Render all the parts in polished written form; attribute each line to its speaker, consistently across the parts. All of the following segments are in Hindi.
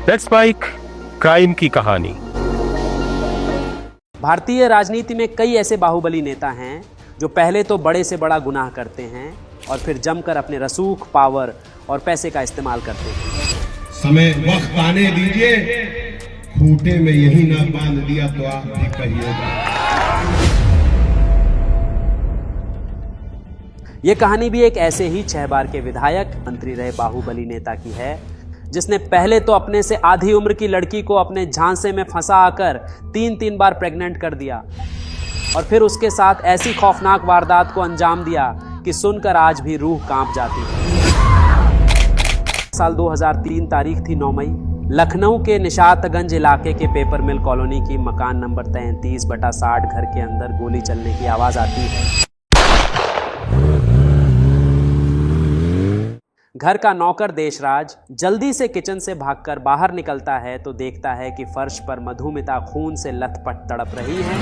Speaker 1: लेट्स स्पाइक क्राइम की कहानी।
Speaker 2: भारतीय राजनीति में कई ऐसे बाहुबली नेता हैं जो पहले तो बड़े से बड़ा गुनाह करते हैं और फिर जमकर अपने रसूख, पावर और पैसे का इस्तेमाल करते हैं।
Speaker 3: समय वक्त आने दीजिए, खूंटे में यही ना बांध दिया तो आप भी कहिएगा।
Speaker 2: ये कहानी भी एक ऐसे ही 6 बार के विधायक, मंत्री रहे बाहुबली नेता की है, जिसने पहले तो अपने से आधी उम्र की लड़की को अपने झांसे में फंसा आकर 3 बार प्रेग्नेंट कर दिया और फिर उसके साथ ऐसी खौफनाक वारदात को अंजाम दिया कि सुनकर आज भी रूह कांप जाती है। साल 2003 तारीख थी 9 मई। लखनऊ के निशातगंज इलाके के पेपर मिल कॉलोनी की मकान नंबर 33/60 घर के अंदर गोली चलने की आवाज आती है। घर का नौकर देशराज जल्दी से किचन से भागकर बाहर निकलता है तो देखता है कि फर्श पर मधुमिता खून से लथपथ तड़प रही है।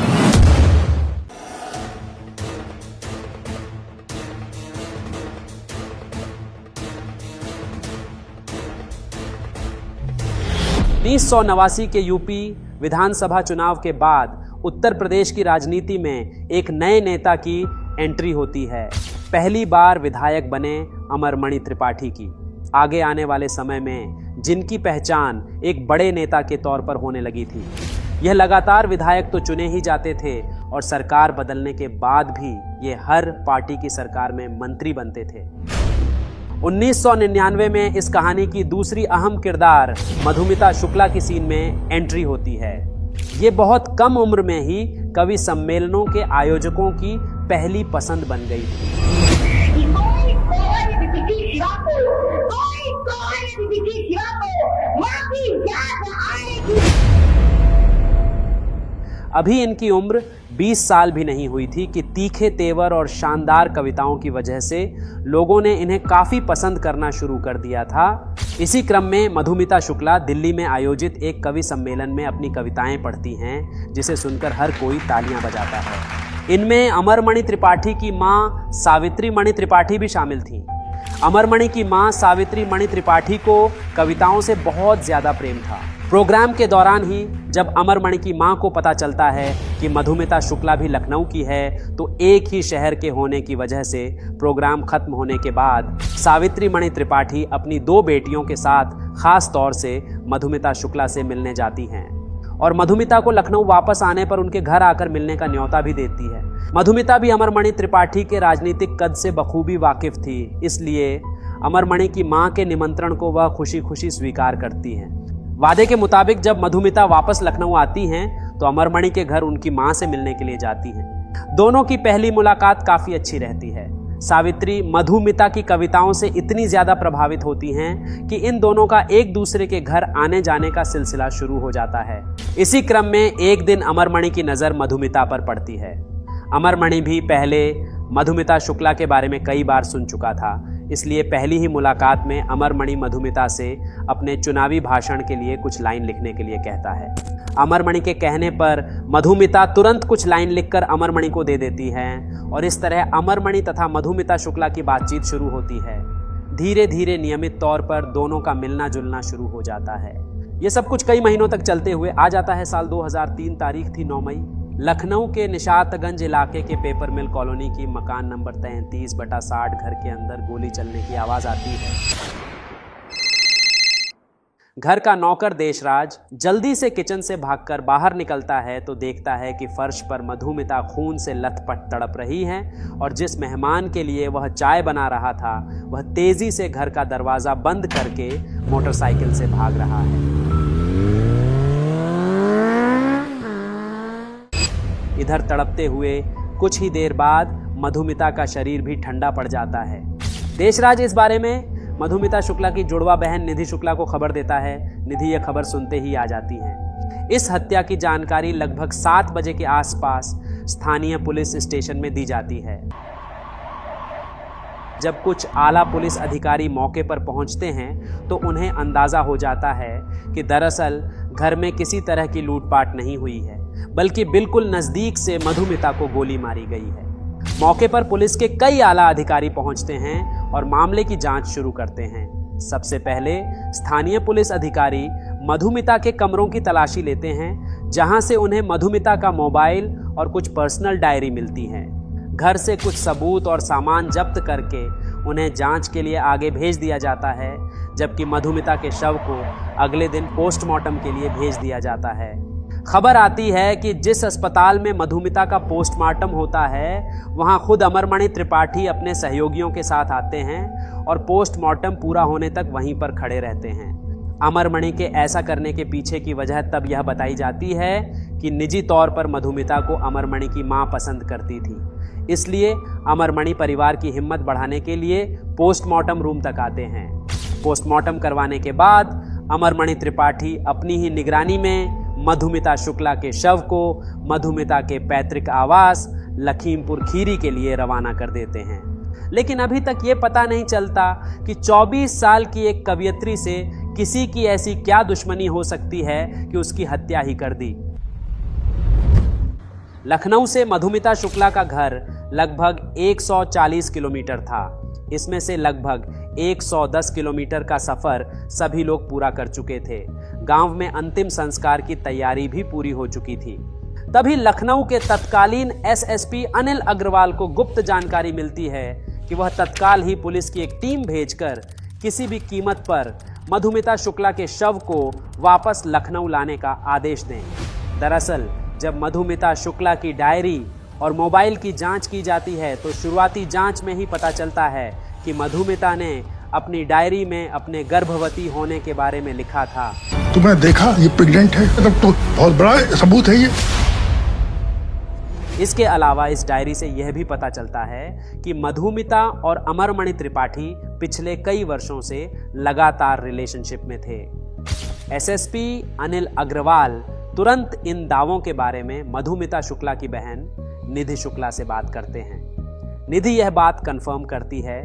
Speaker 2: (1989) के यूपी विधानसभा चुनाव के बाद उत्तर प्रदेश की राजनीति में एक नए नेता की एंट्री होती है। पहली बार विधायक बने अमरमणि त्रिपाठी की। आगे आने वाले समय में जिनकी पहचान एक बड़े नेता के तौर पर होने लगी थी। यह लगातार विधायक तो चुने ही जाते थे और सरकार बदलने के बाद भी ये हर पार्टी की सरकार में मंत्री बनते थे। 1999 में इस कहानी की दूसरी अहम किरदार मधुमिता शुक्ला की सीन में एंट्री होती है। ये बहुत कम उम्र में ही कवि सम्मेलनों के आयोजकों की पहली पसंद बन गई थी। अभी इनकी उम्र 20 साल भी नहीं हुई थी कि तीखे तेवर और शानदार कविताओं की वजह से लोगों ने इन्हें काफी पसंद करना शुरू कर दिया था। इसी क्रम में मधुमिता शुक्ला दिल्ली में आयोजित एक कवि सम्मेलन में अपनी कविताएं पढ़ती हैं, जिसे सुनकर हर कोई तालियां बजाता है। इनमें अमरमणि त्रिपाठी की मां सावित्री मणि त्रिपाठी भी शामिल थीं। अमरमणि की मां सावित्री मणि त्रिपाठी को कविताओं से बहुत ज्यादा प्रेम था। प्रोग्राम के दौरान ही जब अमरमणि की मां को पता चलता है कि मधुमिता शुक्ला भी लखनऊ की है, तो एक ही शहर के होने की वजह से प्रोग्राम खत्म होने के बाद सावित्री मणि त्रिपाठी अपनी 2 बेटियों के साथ खास तौर से मधुमिता शुक्ला से मिलने जाती हैं और मधुमिता को लखनऊ वापस आने पर उनके घर आकर मिलने का न्योता भी देती है। मधुमिता भी अमरमणि त्रिपाठी के राजनीतिक कद से बखूबी वाकिफ थी, इसलिए अमरमणि की मां के निमंत्रण को वह खुशी खुशी स्वीकार करती हैं। वादे के मुताबिक जब मधुमिता वापस लखनऊ आती हैं तो अमरमणि के घर उनकी मां से मिलने के लिए जाती हैं। दोनों की पहली मुलाकात काफी अच्छी रहती है। सावित्री मधुमिता की कविताओं से इतनी ज्यादा प्रभावित होती हैं कि इन दोनों का एक दूसरे के घर आने जाने का सिलसिला शुरू हो जाता है। इसी क्रम में एक दिन अमरमणि की नजर मधुमिता पर पड़ती है। अमरमणि भी पहले मधुमिता शुक्ला के बारे में कई बार सुन चुका था, इसलिए पहली ही मुलाकात में अमरमणि मधुमिता से अपने चुनावी भाषण के लिए कुछ लाइन लिखने के लिए कहता है। अमरमणि के कहने पर मधुमिता तुरंत कुछ लाइन लिखकर अमरमणि को दे देती है और इस तरह अमरमणि तथा मधुमिता शुक्ला की बातचीत शुरू होती है। धीरे धीरे नियमित तौर पर दोनों का मिलना जुलना शुरू हो जाता है। ये सब कुछ कई महीनों तक चलते हुए आ जाता है साल 2003 तारीख थी 9 मई। लखनऊ के निशातगंज इलाके के पेपर मिल कॉलोनी की मकान नंबर 33/60 घर के अंदर गोली चलने की आवाज आती है। घर का नौकर देशराज जल्दी से किचन से भागकर बाहर निकलता है तो देखता है कि फर्श पर मधुमिता खून से लथपथ तड़प रही है और जिस मेहमान के लिए वह चाय बना रहा था वह तेजी से घर का दरवाजा बंद करके मोटरसाइकिल से भाग रहा है। इधर तड़पते हुए कुछ ही देर बाद मधुमिता का शरीर भी ठंडा पड़ जाता है। देशराज इस बारे में मधुमिता शुक्ला की जुड़वा बहन निधि शुक्ला को खबर देता है। निधि यह खबर सुनते ही आ जाती हैं। इस हत्या की जानकारी लगभग 7 बजे के आसपास स्थानीय पुलिस स्टेशन में दी जाती है। जब कुछ आला पुलिस अधिकारी मौके पर पहुंचते हैं तो उन्हें अंदाजा हो जाता है कि दरअसल घर में किसी तरह की लूटपाट नहीं हुई है, बल्कि बिल्कुल नजदीक से मधुमिता को गोली मारी गई है। मौके पर पुलिस के कई आला अधिकारी पहुंचते हैं और मामले की जांच शुरू करते हैं। सबसे पहले स्थानीय पुलिस अधिकारी मधुमिता के कमरों की तलाशी लेते हैं, जहां से उन्हें मधुमिता का मोबाइल और कुछ पर्सनल डायरी मिलती हैं। घर से कुछ सबूत और सामान जब्त करके उन्हें जांच के लिए आगे भेज दिया जाता है, जबकि मधुमिता के शव को अगले दिन पोस्टमार्टम के लिए भेज दिया जाता है। खबर आती है कि जिस अस्पताल में मधुमिता का पोस्टमार्टम होता है, वहां खुद अमरमणि त्रिपाठी अपने सहयोगियों के साथ आते हैं और पोस्टमार्टम पूरा होने तक वहीं पर खड़े रहते हैं। अमरमणि के ऐसा करने के पीछे की वजह तब यह बताई जाती है कि निजी तौर पर मधुमिता को अमरमणि की मां पसंद करती थी, इसलिए अमरमणि परिवार की हिम्मत बढ़ाने के लिए पोस्टमार्टम रूम तक आते हैं। पोस्टमार्टम करवाने के बाद अमरमणि त्रिपाठी अपनी ही निगरानी में मधुमिता शुक्ला के शव को मधुमिता के पैतृक आवास लखीमपुर खीरी के लिए रवाना कर देते हैं। लेकिन अभी तक ये पता नहीं चलता कि 24 साल की एक कवयित्री से किसी की ऐसी क्या दुश्मनी हो सकती है कि उसकी हत्या ही कर दी। लखनऊ से मधुमिता शुक्ला का घर लगभग 140 किलोमीटर था। इसमें से लगभग 110 किलोमीटर का सफर सभी लोग पूरा कर चुके थे। गांव में अंतिम संस्कार की तैयारी भी पूरी हो चुकी थी। तभी लखनऊ के तत्कालीन एसएसपी अनिल अग्रवाल को गुप्त जानकारी मिलती है कि वह तत्काल ही पुलिस की एक टीम भेजकर किसी भी कीमत पर मधुमिता शुक्ला के शव को वापस लखनऊ लाने का आदेश दें। दरअसल जब मधुमिता शुक्ला की डायरी और मोबाइल की जांच की जाती है तो शुरुआती जांच में ही पता चलता है कि मधुमिता ने अपनी डायरी में अपने गर्भवती होने के बारे में लिखा था।
Speaker 4: तुमने देखा ये प्रेग्नेंट है, तब तो बहुत बड़ा सबूत है ये।
Speaker 2: इसके अलावा इस डायरी से यह भी पता चलता है कि मधुमिता और अमरमणि त्रिपाठी पिछले कई वर्षों से लगातार रिलेशनशिप में थे। एसएसपी अनिल अग्रवाल तुरंत इन दावों के बारे में मधुमिता शुक्ला की बहन निधि शुक्ला से बात करते हैं। निधि यह बात कंफर्म करती है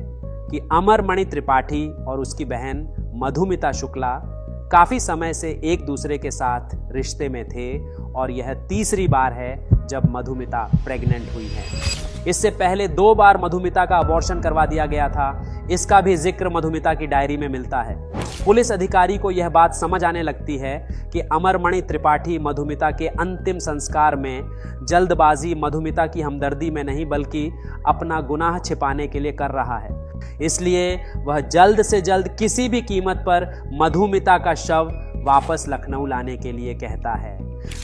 Speaker 2: कि अमरमणि त्रिपाठी और उसकी बहन मधुमिता शुक्ला काफी समय से एक दूसरे के साथ रिश्ते में थे और यह तीसरी बार है जब मधुमिता प्रेग्नेंट हुई है। इससे पहले 2 बार मधुमिता का अबॉर्शन करवा दिया गया था। इसका भी जिक्र मधुमिता की डायरी में मिलता है। पुलिस अधिकारी को यह बात समझ आने लगती है कि अमरमणि त्रिपाठी मधुमिता के अंतिम संस्कार में जल्दबाजी मधुमिता की हमदर्दी में नहीं बल्कि अपना गुनाह छिपाने के लिए कर रहा है। इसलिए वह जल्द से जल्द किसी भी कीमत पर मधुमिता का शव वापस लखनऊ लाने के लिए कहता है,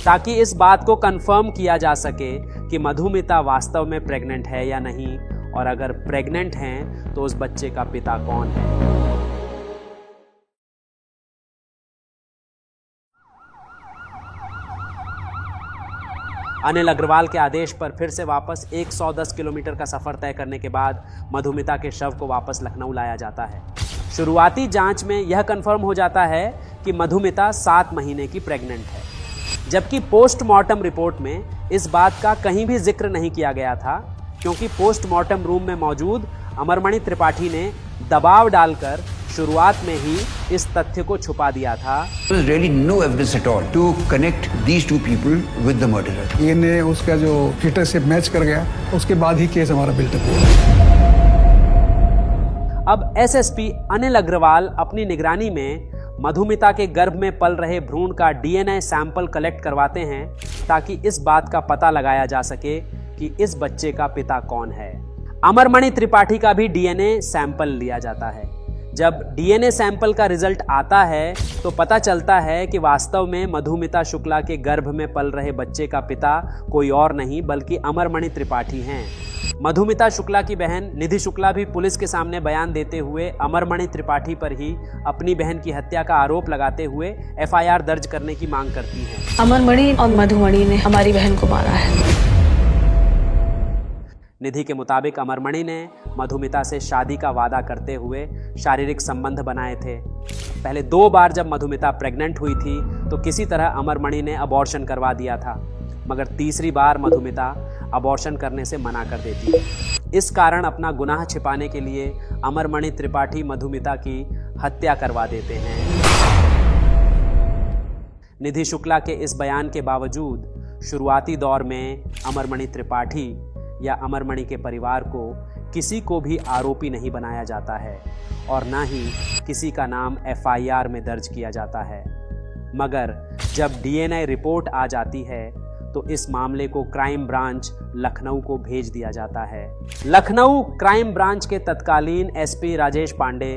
Speaker 2: ताकि इस बात को कंफर्म किया जा सके कि मधुमिता वास्तव में प्रेग्नेंट है या नहीं, और अगर प्रेग्नेंट हैं तो उस बच्चे का पिता कौन है। अनिल अग्रवाल के आदेश पर फिर से वापस 110 किलोमीटर का सफर तय करने के बाद मधुमिता के शव को वापस लखनऊ लाया जाता है। शुरुआती जांच में यह कंफर्म हो जाता है कि मधुमिता 7 महीने की प्रेग्नेंट है, जबकि पोस्टमार्टम रिपोर्ट में इस बात का कहीं भी जिक्र नहीं किया गया था, क्योंकि पोस्टमार्टम रूम में मौजूद अमरमणि त्रिपाठी ने दबाव डालकर शुरुआत में ही इस तथ्य को छुपा दिया था।
Speaker 5: There was really no evidence at all to connect these two people with the murderer.
Speaker 6: DNA उसका जो फिटनेस से मैच कर गया, उसके बाद ही केस हमारा बिल्डअप हुआ।
Speaker 2: अब एसएसपी अनिल अग्रवाल अपनी निगरानी में मधुमिता के गर्भ में पल रहे भ्रूण का डीएनए सैंपल कलेक्ट करवाते हैं, ताकि इस बात का पता लगाया जा सके कि इस बच्चे का पिता कौन है। अमरमणि त्रिपाठी का भी डीएनए सैंपल लिया जाता है। जब डीएनए सैंपल का रिजल्ट आता है तो पता चलता है कि वास्तव में मधुमिता शुक्ला के गर्भ में पल रहे बच्चे का पिता कोई और नहीं बल्कि अमरमणि त्रिपाठी हैं। मधुमिता शुक्ला की बहन निधि शुक्ला भी पुलिस के सामने बयान देते हुए अमरमणि त्रिपाठी पर ही अपनी बहन की हत्या का आरोप लगाते हुए एफआईआर दर्ज करने की मांग करती हैं।
Speaker 7: अमरमणि और मधुमणि ने हमारी बहन को मारा है।
Speaker 2: निधि के मुताबिक अमरमणि ने मधुमिता से शादी का वादा करते हुए शारीरिक संबंध बनाए थे। पहले 2 बार जब मधुमिता प्रेग्नेंट हुई थी तो किसी तरह अमरमणि ने अबॉर्शन करवा दिया था, मगर तीसरी बार मधुमिता अबॉर्शन करने से मना कर देती है। इस कारण अपना गुनाह छिपाने के लिए अमरमणि त्रिपाठी मधुमिता की हत्या करवा देते हैं। निधि शुक्ला के इस बयान के बावजूद शुरुआती दौर में अमरमणि त्रिपाठी या अमरमणि के परिवार को किसी को भी आरोपी नहीं बनाया जाता है और न ही किसी का नाम एफआईआर में दर्ज किया जाता है। मगर जब डीएनए रिपोर्ट आ जाती है तो इस मामले को क्राइम ब्रांच लखनऊ को भेज दिया जाता है। लखनऊ क्राइम ब्रांच के तत्कालीन एसपी राजेश पांडे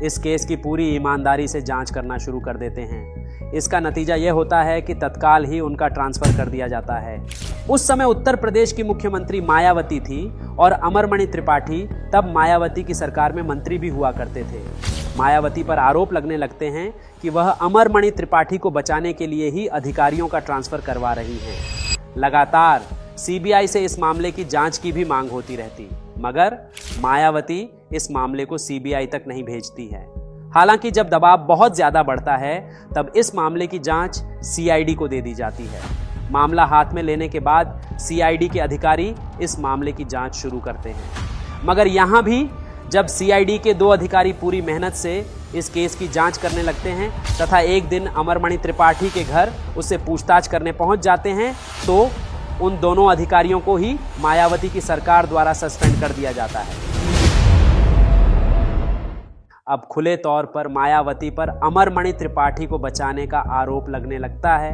Speaker 2: इस केस की पूरी ईमानदारी से जांच करना शुरू कर देते हैं। इसका नतीजा यह होता है कि तत्काल ही उनका ट्रांसफर कर दिया जाता है। उस समय उत्तर प्रदेश की मुख्यमंत्री मायावती थी और अमरमणि त्रिपाठी तब मायावती की सरकार में मंत्री भी हुआ करते थे। मायावती पर आरोप लगने लगते हैं कि वह अमरमणि त्रिपाठी को बचाने के लिए ही अधिकारियों का ट्रांसफर करवा रही हैं। लगातार सीबीआई से इस मामले की जांच की भी मांग होती रहती, मगर मायावती इस मामले को सीबीआई तक नहीं भेजती है। हालांकि जब दबाव बहुत ज्यादा बढ़ता है तब इस मामले की जांच सीआईडी को दे दी जाती है। मामला हाथ में लेने के बाद सीआईडी के अधिकारी इस मामले की जांच शुरू करते हैं, मगर यहां भी जब सीआईडी के 2 अधिकारी पूरी मेहनत से इस केस की जांच करने लगते हैं तथा एक दिन अमरमणि त्रिपाठी के घर उससे पूछताछ करने पहुंच जाते हैं तो उन दोनों अधिकारियों को ही मायावती की सरकार द्वारा सस्पेंड कर दिया जाता है। अब खुले तौर पर मायावती पर अमरमणि त्रिपाठी को बचाने का आरोप लगने लगता है।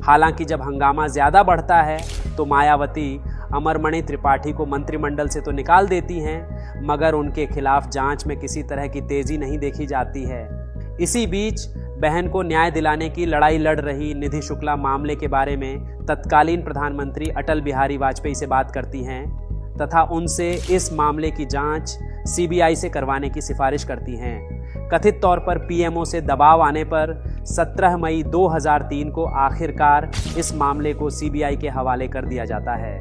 Speaker 2: हालांकि जब हंगामा ज्यादा बढ़ता है तो मायावती अमरमणि त्रिपाठी को मंत्रिमंडल से तो निकाल देती हैं, मगर उनके खिलाफ जांच में किसी तरह की तेजी नहीं देखी जाती है। इसी बीच बहन को न्याय दिलाने की लड़ाई लड़ रही निधि शुक्ला मामले के बारे में तत्कालीन प्रधानमंत्री अटल बिहारी वाजपेयी से बात करती हैं तथा उनसे इस मामले की जांच सीबीआई से करवाने की सिफारिश करती हैं। कथित तौर पर पीएमओ से दबाव आने पर 17 मई 2003 को आखिरकार इस मामले को सीबीआई के हवाले कर दिया जाता है।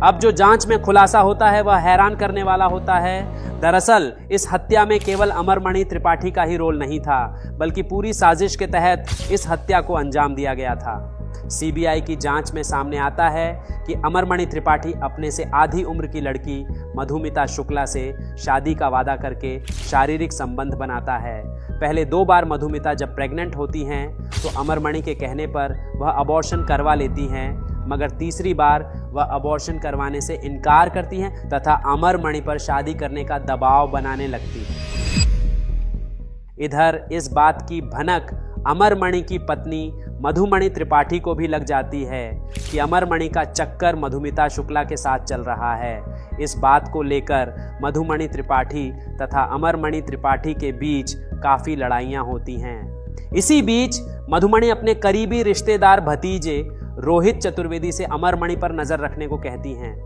Speaker 2: अब जो जांच में खुलासा होता है वह हैरान करने वाला होता है। दरअसल इस हत्या में केवल अमरमणि त्रिपाठी का ही रोल नहीं था, बल्कि पूरी साजिश के तहत इस हत्या को अंजाम दिया गया था। सीबीआई की जांच में सामने आता है कि अमरमणि त्रिपाठी अपने से आधी उम्र की लड़की मधुमिता शुक्ला से शादी का वादा करके शारीरिक संबंध बनाता है। पहले 2 बार मधुमिता जब प्रेग्नेंट होती हैं तो अमरमणि के कहने पर वह अबॉर्शन करवा लेती हैं, मगर तीसरी बार वह अबॉर्शन करवाने से इनकार करती हैं तथा अमरमणि पर शादी करने का दबाव बनाने लगती हैं। इधर इस बात की भनक अमरमणि की पत्नी मधुमणि त्रिपाठी को भी लग जाती है कि अमरमणि का चक्कर मधुमिता शुक्ला के साथ चल रहा है। इस बात को लेकर मधुमणि त्रिपाठी तथा अमरमणि त्रिपाठी के बीच काफ़ी लड़ाइयाँ होती हैं। इसी बीच मधुमणि अपने करीबी रिश्तेदार भतीजे रोहित चतुर्वेदी से अमरमणि पर नज़र रखने को कहती हैं।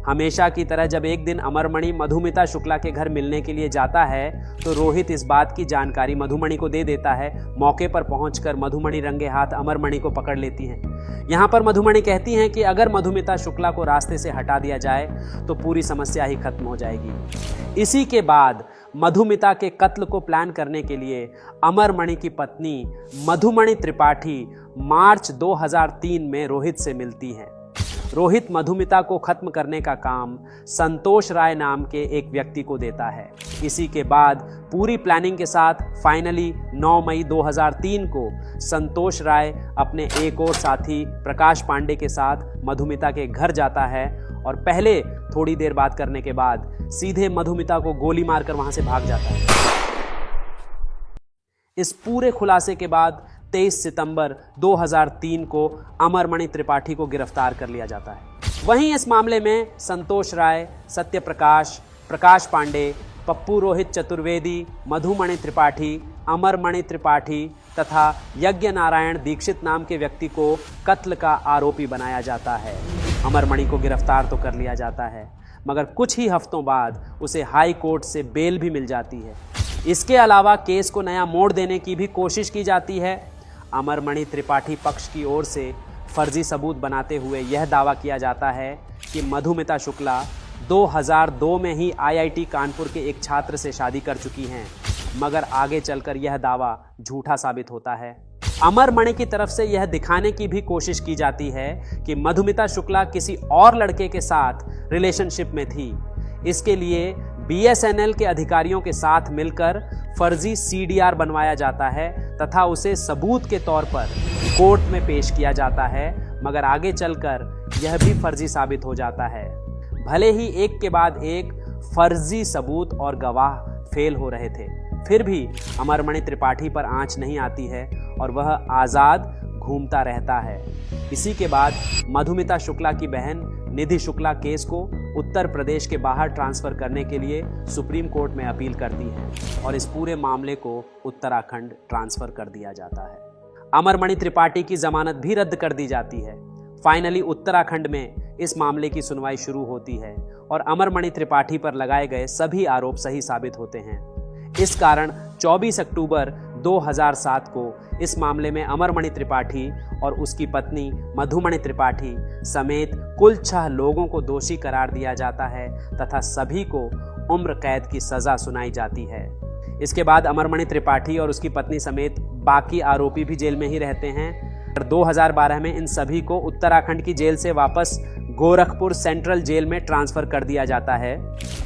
Speaker 2: हमेशा की तरह जब एक दिन अमरमणि मधुमिता शुक्ला के घर मिलने के लिए जाता है तो रोहित इस बात की जानकारी मधुमणि को दे देता है। मौके पर पहुंचकर मधुमणि रंगे हाथ अमरमणि को पकड़ लेती हैं। यहाँ पर मधुमणि कहती हैं कि अगर मधुमिता शुक्ला को रास्ते से हटा दिया जाए तो पूरी समस्या ही खत्म हो जाएगी। इसी के बाद मधुमिता के कत्ल को प्लान करने के लिए अमरमणि की पत्नी मधुमणि त्रिपाठी मार्च 2003 में रोहित से मिलती है। रोहित मधुमिता को खत्म करने का काम संतोष राय नाम के एक व्यक्ति को देता है। इसी के बाद पूरी प्लानिंग के साथ फाइनली 9 मई 2003 को संतोष राय अपने एक और साथी प्रकाश पांडे के साथ मधुमिता के घर जाता है और पहले थोड़ी देर बात करने के बाद सीधे मधुमिता को गोली मारकर वहां से भाग जाता है। इस पूरे खुलासे के बाद 23 सितंबर 2003 को अमरमणि त्रिपाठी को गिरफ्तार कर लिया जाता है। वहीं इस मामले में संतोष राय, सत्यप्रकाश, प्रकाश पांडे, पप्पू रोहित चतुर्वेदी, मधुमणि त्रिपाठी, अमरमणि त्रिपाठी तथा यज्ञ नारायण दीक्षित नाम के व्यक्ति को कत्ल का आरोपी बनाया जाता है। अमरमणि को गिरफ्तार तो कर लिया जाता है, मगर कुछ ही हफ्तों बाद उसे हाई कोर्ट से बेल भी मिल जाती है। इसके अलावा केस को नया मोड़ देने की भी कोशिश की जाती है। अमरमणि त्रिपाठी पक्ष की ओर से फर्जी सबूत बनाते हुए यह दावा किया जाता है कि मधुमिता शुक्ला 2002 में ही IIT कानपुर के एक छात्र से शादी कर चुकी हैं, मगर आगे चलकर यह दावा झूठा साबित होता है। अमरमणि की तरफ से यह दिखाने की भी कोशिश की जाती है कि मधुमिता शुक्ला किसी और लड़के के साथ रिलेशनशिप में थी। इसके लिए BSNL के अधिकारियों के साथ मिलकर फर्जी CDR बनवाया जाता है तथा उसे सबूत के तौर पर कोर्ट में पेश किया जाता है, मगर आगे चलकर यह भी फर्जी साबित हो जाता है। भले ही एक के बाद एक फर्जी सबूत और गवाह फेल हो रहे थे, फिर भी अमरमणि त्रिपाठी पर आंच नहीं आती है और वह आज़ाद घूमता रहता है। इसी के बाद मधुमिता शुक्ला की बहन निधि शुक्ला केस को उत्तर प्रदेश के बाहर ट्रांसफर करने के लिए सुप्रीम कोर्ट में अपील करती है और इस पूरे मामले को उत्तराखंड ट्रांसफर कर दिया जाता है। अमरमणि त्रिपाठी की जमानत भी रद्द कर दी जाती है। फाइनली उत्तराखंड में इस मामले की सुनवाई शुरू होती है और अमरमणि त्रिपाठी पर लगाए गए सभी आरोप सही साबित होते हैं। इस कारण 24 अक्टूबर 2007 को इस मामले में अमरमणि त्रिपाठी और उसकी पत्नी मधुमणि त्रिपाठी समेत कुल 6 लोगों को दोषी करार दिया जाता है तथा सभी को उम्र कैद की सजा सुनाई जाती है। इसके बाद अमरमणि त्रिपाठी और उसकी पत्नी समेत बाकी आरोपी भी जेल में ही रहते हैं। 2012 में इन सभी को उत्तराखंड की जेल से वापस गोरखपुर सेंट्रल जेल में ट्रांसफर कर दिया जाता है।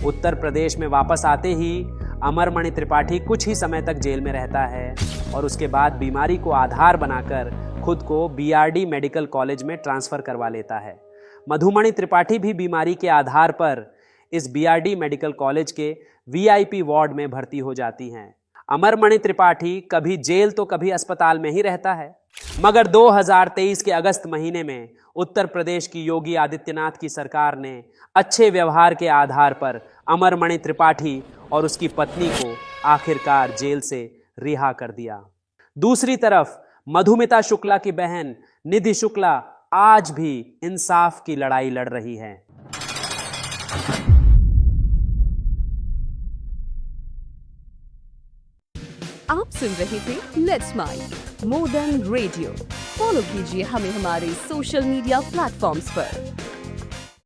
Speaker 2: उत्तर प्रदेश में वापस आते ही अमरमणि त्रिपाठी कुछ ही समय तक जेल में रहता है और उसके बाद बीमारी को आधार बनाकर खुद को बीआरडी मेडिकल कॉलेज में ट्रांसफर करवा लेता है। मधुमणि त्रिपाठी भी बीमारी के आधार पर इस बीआरडी मेडिकल कॉलेज के वीआईपी वार्ड में भर्ती हो जाती हैं। अमरमणि त्रिपाठी कभी जेल तो कभी अस्पताल में ही रहता है, मगर 2023 के अगस्त महीने में उत्तर प्रदेश की योगी आदित्यनाथ की सरकार ने अच्छे व्यवहार के आधार पर अमरमणि त्रिपाठी और उसकी पत्नी को आखिरकार जेल से रिहा कर दिया। दूसरी तरफ मधुमिता शुक्ला की बहन निधि शुक्ला आज भी इंसाफ की लड़ाई लड़ रही है।
Speaker 8: आप सुन रहे थे let's smile more than radio. Follow कीजिए हमें हमारे सोशल मीडिया प्लेटफॉर्म्स पर।